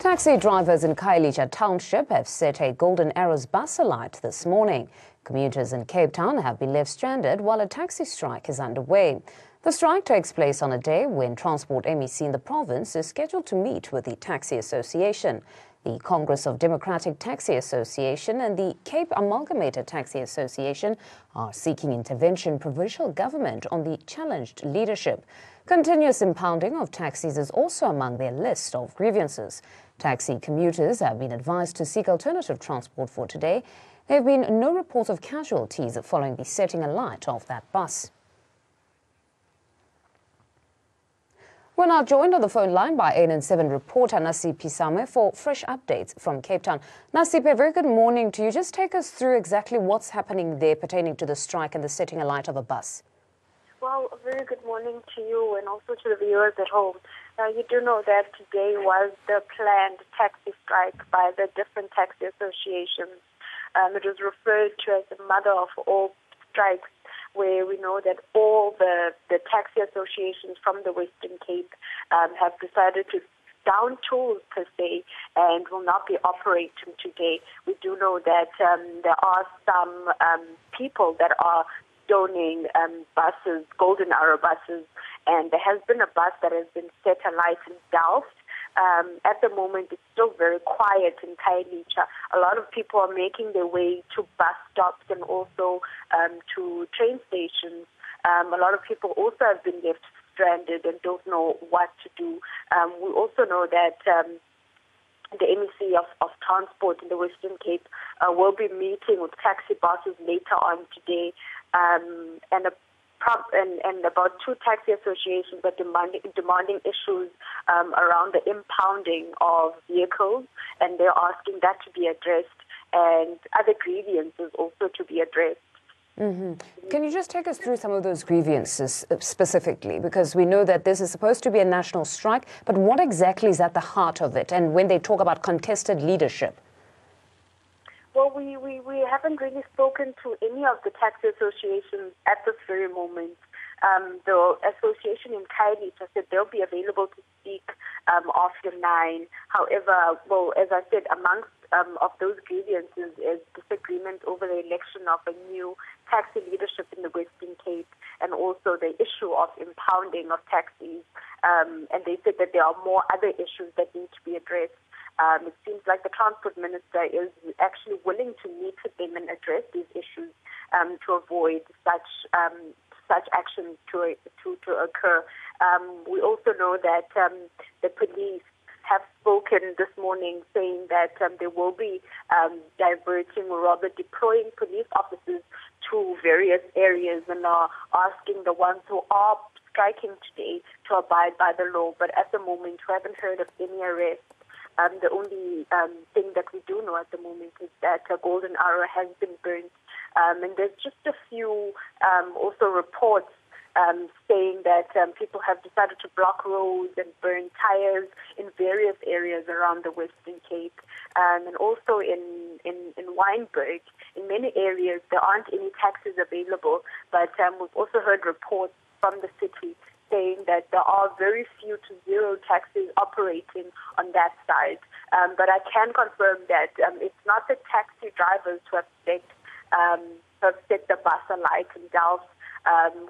Taxi drivers in Khayelitsha Township have set a Golden Arrows bus alight this morning. Commuters in Cape Town have been left stranded while a taxi strike is underway. The strike takes place on a day when Transport MEC in the province is scheduled to meet with the Taxi Association. The Congress of Democratic Taxi Association and the Cape Amalgamated Taxi Association are seeking intervention provincial government on the challenged leadership. Continuous impounding of taxis is also among their list of grievances. Taxi commuters have been advised to seek alternative transport for today. There have been no reports of casualties following the setting alight of that bus. We're now joined on the phone line by ANN7 reporter Nasipe Same for fresh updates from Cape Town. Nasipe, a very good morning to you. Just take us through exactly what's happening there pertaining to the strike and the setting alight of a bus. Well, a very good morning to you and also to the viewers at home. You do know that today was the planned taxi strike by the different taxi associations. It was referred to as the mother of all strikes, where we know that all the taxi associations from the Western Cape have decided to down tools per se and will not be operating today. We do know that there are some people that are donating buses, Golden Arrow buses, and there has been a bus that has been set alight in Delft. At the moment, it's still very quiet in Khayelitsha. A lot of people are making their way to bus stops and also to train stations. A lot of people also have been left stranded and don't know what to do. We also know that the MEC of Transport in the Western Cape will be meeting with taxi bosses later on today, and about two taxi associations are demanding issues around the impounding of vehicles, and they're asking that to be addressed, and other grievances also to be addressed. Can you just take us through some of those grievances specifically? Because we know that this is supposed to be a national strike, but what exactly is at the heart of it? And when they talk about contested leadership? Well, we haven't really spoken to any of the taxi associations at this very moment. The association in Khayelitsha said they'll be available to speak after 9. However, well, as I said, amongst of those grievances is disagreement over the election of a new taxi leadership in the Western Cape, and also the issue of impounding of taxis. And they said that there are more other issues that need to be addressed. It seems like the Transport Minister is actually willing to meet with them and address these issues to avoid such actions to occur. We also know that the police have spoken this morning saying that they will be diverting or rather deploying police officers to various areas and are asking the ones who are striking today to abide by the law. But at the moment, we haven't heard of any arrests. The only thing that we do know at the moment is that a Golden Arrow has been burnt. And there's just a few also reports saying that people have decided to block roads and burn tires in various areas around the Western Cape. And also in Wynberg, in many areas, there aren't any taxis available. But we've also heard reports from the city saying that there are very few to zero taxis operating on that side. But I can confirm that it's not the taxi drivers who have set the bus alight in Delft.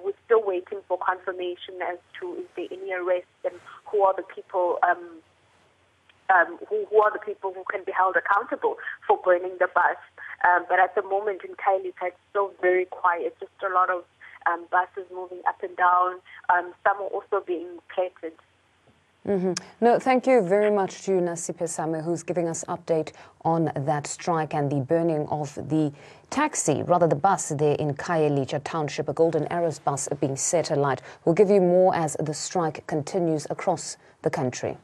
We're still waiting for confirmation as to is there any arrests and who are the people who are the people who can be held accountable for burning the bus. But at the moment in Khayelitsha, it's still very quiet. Just a lot of buses moving up and down. Some are also being plated. No, thank you very much to Nasipe Same, who's giving us update on that strike and the burning of the the bus there in Khayelitsha Township, a Golden Arrows bus being set alight. We'll give you more as the strike continues across the country.